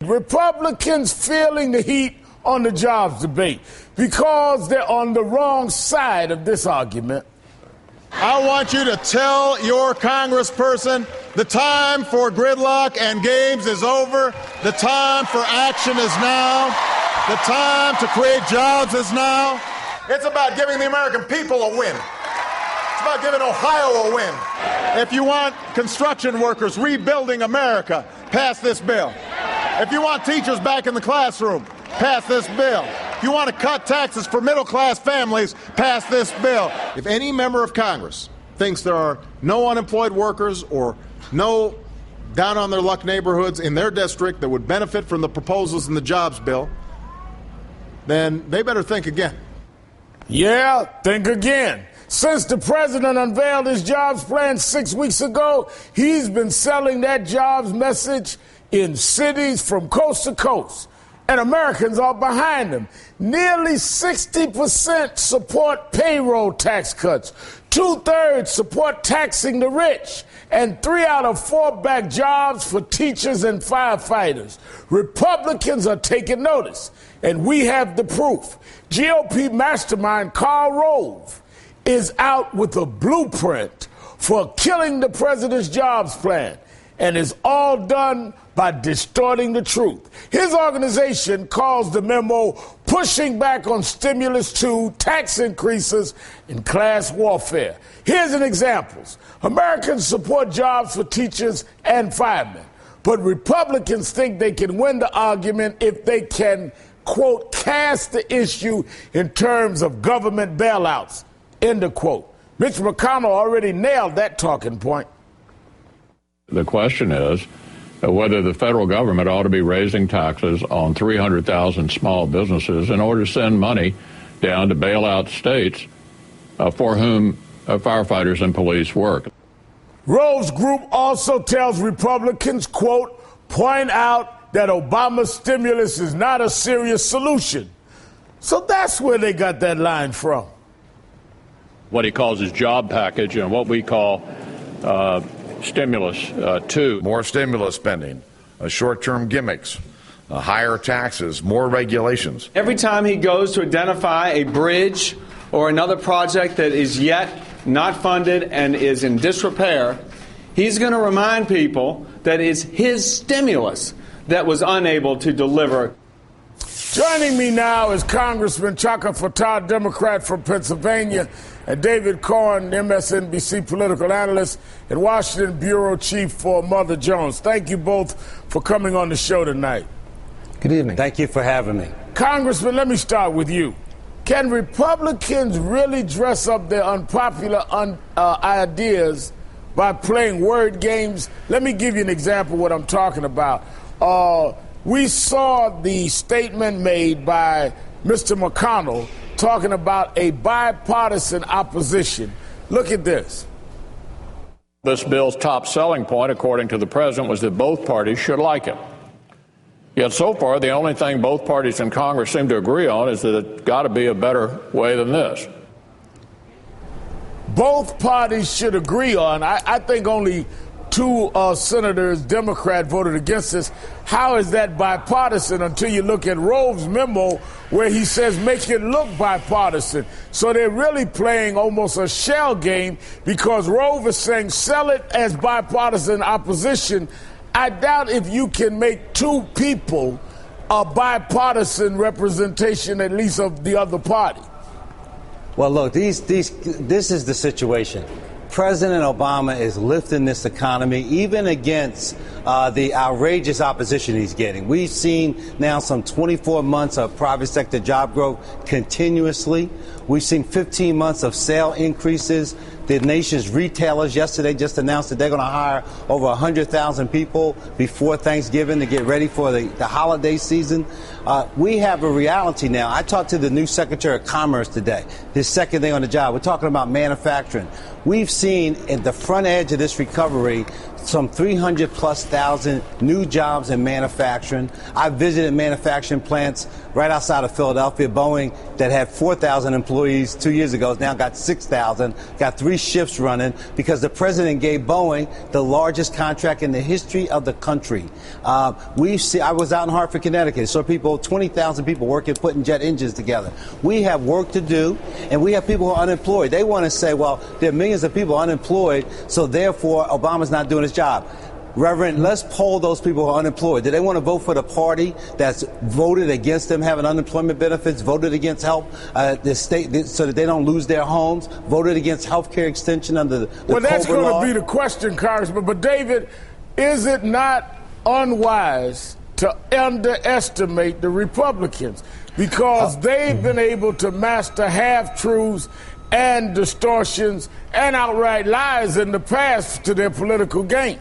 Republicans feeling the heat on the jobs debate because they're on the wrong side of this argument. I want you to tell your congressperson the time for gridlock and games is over. The time for action is now. The time to create jobs is now. It's about giving the American people a win. It's about giving Ohio a win. If you want construction workers rebuilding America, pass this bill. If you want teachers back in the classroom, pass this bill. If you want to cut taxes for middle-class families, pass this bill. If any member of Congress thinks there are no unemployed workers or no down-on-their-luck neighborhoods in their district that would benefit from the proposals in the jobs bill, then they better think again. Yeah, think again. Since the president unveiled his jobs plan 6 weeks ago, he's been selling that jobs message in cities from coast to coast. And Americans are behind him. Nearly 60% support payroll tax cuts. 2/3 support taxing the rich. And 3 out of 4 back jobs for teachers and firefighters. Republicans are taking notice. And we have the proof. GOP mastermind Karl Rove is out with a blueprint for killing the president's jobs plan. And it's all done by distorting the truth. His organization calls the memo Pushing Back on Stimulus 2, Tax Increases, and Class Warfare. Here's an example. Americans support jobs for teachers and firemen, but Republicans think they can win the argument if they can, quote, cast the issue in terms of government bailouts, end of quote. Mitch McConnell already nailed that talking point. The question is whether the federal government ought to be raising taxes on 300,000 small businesses in order to send money down to bail out states for whom firefighters and police work. Rove's group also tells Republicans, quote, point out that Obama's stimulus is not a serious solution. So that's where they got that line from. What he calls his job package and what we call stimulus 2. More stimulus spending, short-term gimmicks, higher taxes, more regulations. Every time he goes to identify a bridge or another project that is yet not funded and is in disrepair, he's going to remind people that it's his stimulus that was unable to deliver. Joining me now is Congressman Chaka Fattah, Democrat from Pennsylvania, and David Corn, MSNBC political analyst and Washington bureau chief for Mother Jones. Thank you both for coming on the show tonight. Good evening. Thank you for having me. Congressman, let me start with you. Can Republicans really dress up their unpopular ideas by playing word games? Let me give you an example of what I'm talking about. We saw the statement made by Mr. McConnell talking about a bipartisan opposition. Look at this. This bill's top selling point, according to the president, was that both parties should like it. Yet so far, the only thing both parties in Congress seem to agree on is that it's got to be a better way than this. Both parties should agree on. I think only 2 senators, Democrat, voted against this. How is that bipartisan until you look at Rove's memo where he says make it look bipartisan? So they're really playing almost a shell game because Rove is saying sell it as bipartisan opposition. I doubt if you can make 2 people a bipartisan representation, at least of the other party. Well, look, this is the situation. President Obama is lifting this economy, even against the outrageous opposition he's getting. We've seen now some 24 months of private sector job growth continuously. We've seen 15 months of sale increases. The nation's retailers yesterday just announced that they're going to hire over 100,000 people before Thanksgiving to get ready for the holiday season. We have a reality now. I talked to the new Secretary of Commerce today, his second day on the job. We're talking about manufacturing. We've seen at the front edge of this recovery some 300,000+ new jobs in manufacturing. I visited manufacturing plants right outside of Philadelphia. Boeing, that had 4,000 employees 2 years ago, has now got 6,000, got 3 shifts running because the president gave Boeing the largest contract in the history of the country. I was out in Hartford, Connecticut, saw 20,000 people working, putting jet engines together. We have work to do, and we have people who are unemployed. They want to say, well, there are millions of people unemployed, so therefore Obama's not doing his job. Reverend, let's poll those people who are unemployed. Do they want to vote for the party that's voted against them having unemployment benefits, voted against help the state so that they don't lose their homes, voted against health care extension under the Well, that's Cobra law? going to be the question, Congressman. But, David, is it not unwise to underestimate the Republicans? Because they've been able to master half-truths and distortions and outright lies in the past to their political gain.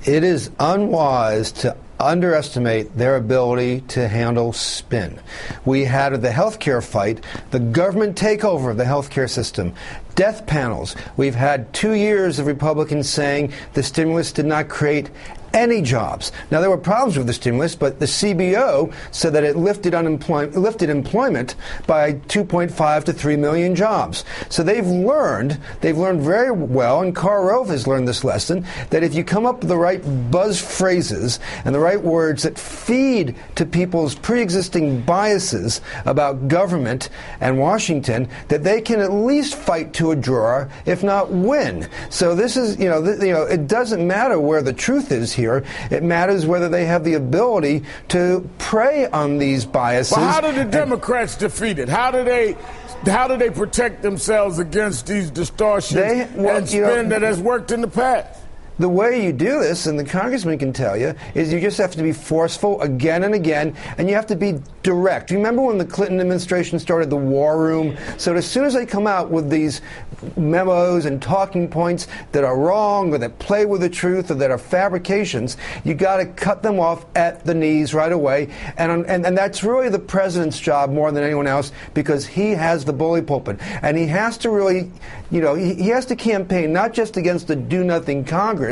It is unwise to underestimate their ability to handle spin. We had the healthcare fight, the government takeover of the healthcare system, death panels. We've had 2 years of Republicans saying the stimulus did not create any jobs. Now, there were problems with the stimulus, but the CBO said that it lifted employment by 2.5 to 3 million jobs. So they've learned very well, and Rove has learned this lesson, that if you come up with the right buzz phrases and the right words that feed to people's pre-existing biases about government and Washington, that they can at least fight to a draw, if not win. So this is, it doesn't matter where the truth is here. It matters whether they have the ability to prey on these biases. Well, how do the Democrats defeat it? How do they protect themselves against these distortions and spin that has worked in the past? The way you do this, and the congressman can tell you, is you just have to be forceful again and again, and you have to be direct. Remember when the Clinton administration started the war room? So as soon as they come out with these memos and talking points that are wrong or that play with the truth or that are fabrications, you got to cut them off at the knees right away. And that's really the president's job more than anyone else, because he has the bully pulpit. And he has to really, he has to campaign not just against the do-nothing Congress.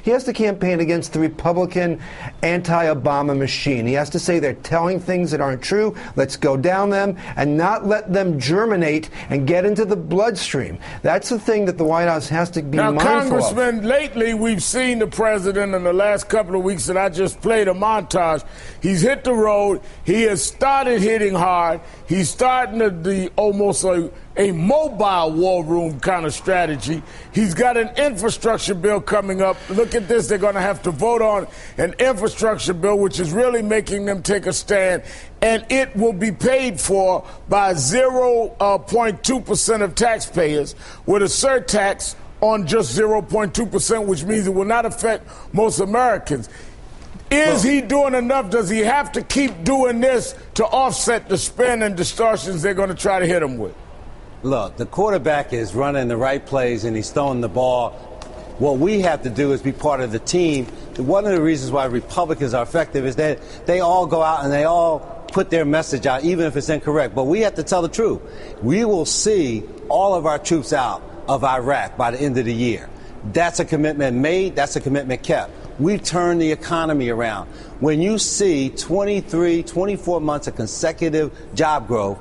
He has to campaign against the Republican anti-Obama machine. He has to say they're telling things that aren't true. Let's go down them and not let them germinate and get into the bloodstream. That's the thing that the White House has to be mindful of. Now, Congressman, lately we've seen the president in the last couple of weeks that I just played a montage. He's hit the road. He has started hitting hard. He's starting to be almost a mobile war room kind of strategy. He's got an infrastructure bill coming up. Look at this. They're going to have to vote on an infrastructure bill, which is really making them take a stand. And it will be paid for by 0.2% of taxpayers with a surtax on just 0.2%, which means it will not affect most Americans. Is he doing enough? Does he have to keep doing this to offset the spin and distortions they're going to try to hit him with? Look, the quarterback is running the right plays and he's throwing the ball. What we have to do is be part of the team. One of the reasons why Republicans are effective is that they all go out and they all put their message out, even if it's incorrect. But we have to tell the truth. We will see all of our troops out of Iraq by the end of the year. That's a commitment made. That's a commitment kept. We've turned the economy around. When you see 23, 24 months of consecutive job growth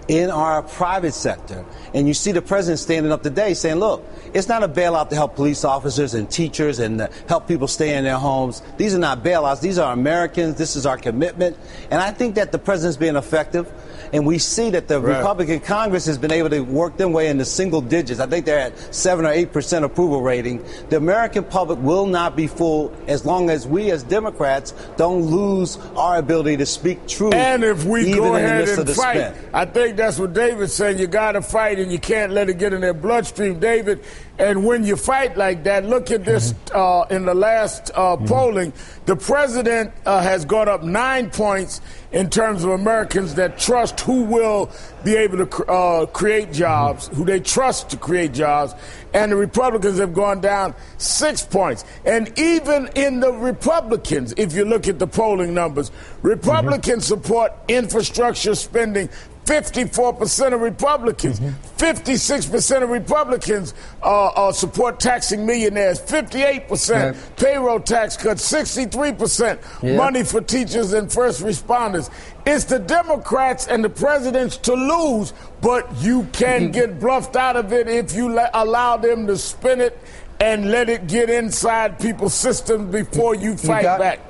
in our private sector, and you see the president standing up today saying, look, it's not a bailout to help police officers and teachers and help people stay in their homes. These are not bailouts. These are Americans. This is our commitment. And I think that the president's being effective. And we see that the Republican Congress has been able to work their way into single digits. I think they're at 7 or 8% approval rating. The American public will not be fooled as long as we as Democrats don't lose our ability to speak truth. And if we go ahead and fight, spin. I think that's what David's saying. You got to fight and you can't let it get in their bloodstream, David. And when you fight like that, look at this in the last polling. The president has gone up 9 points in terms of Americans that trust who will be able to create jobs, who they trust to create jobs. And the Republicans have gone down 6 points. And even in the Republicans, if you look at the polling numbers, Republicans support infrastructure spending 54% of Republicans. 56% of Republicans support taxing millionaires. 58% payroll tax cuts. 63% money for teachers and first responders. It's the Democrats and the presidents to lose, but you can get bluffed out of it if you allow them to spin it and let it get inside people's systems before you fight back.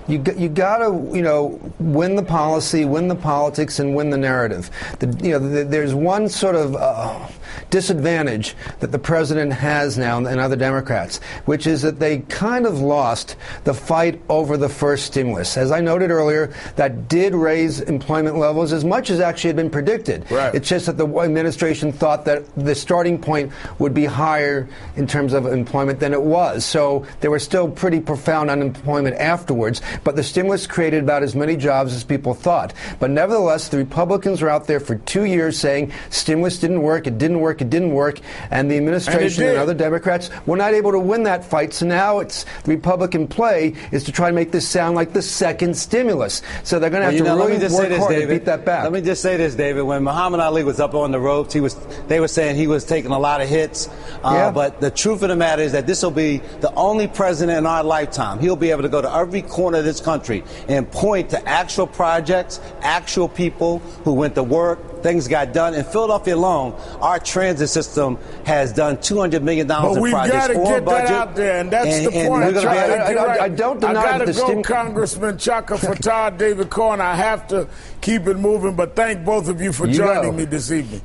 You got to, win the policy, win the politics, and win the narrative. There's one sort of disadvantage that the president has now and other Democrats, which is that they kind of lost the fight over the first stimulus. As I noted earlier, that did raise employment levels as much as actually had been predicted. Right. It's just that the administration thought that the starting point would be higher in terms of employment than it was. So there was still pretty profound unemployment afterwards. But the stimulus created about as many jobs as people thought. But nevertheless, the Republicans were out there for 2 years saying stimulus didn't work, it didn't work, it didn't work. And the administration and other Democrats were not able to win that fight. So now it's the Republican play is to try to make this sound like the second stimulus. So they're going to have to really work hard to beat that back. Let me just say this, David. When Muhammad Ali was up on the ropes, they were saying he was taking a lot of hits. But the truth of the matter is that this will be the only president in our lifetime. He'll be able to go to every corner of this country and point to actual projects, actual people who went to work, things got done. In Philadelphia alone, our transit system has done $200 million in projects. But we've got to get that out there, and that's the point. I don't deny I got to go, Congressman Chaka Fattah, David Corn. I have to keep it moving, but thank both of you for joining me this evening.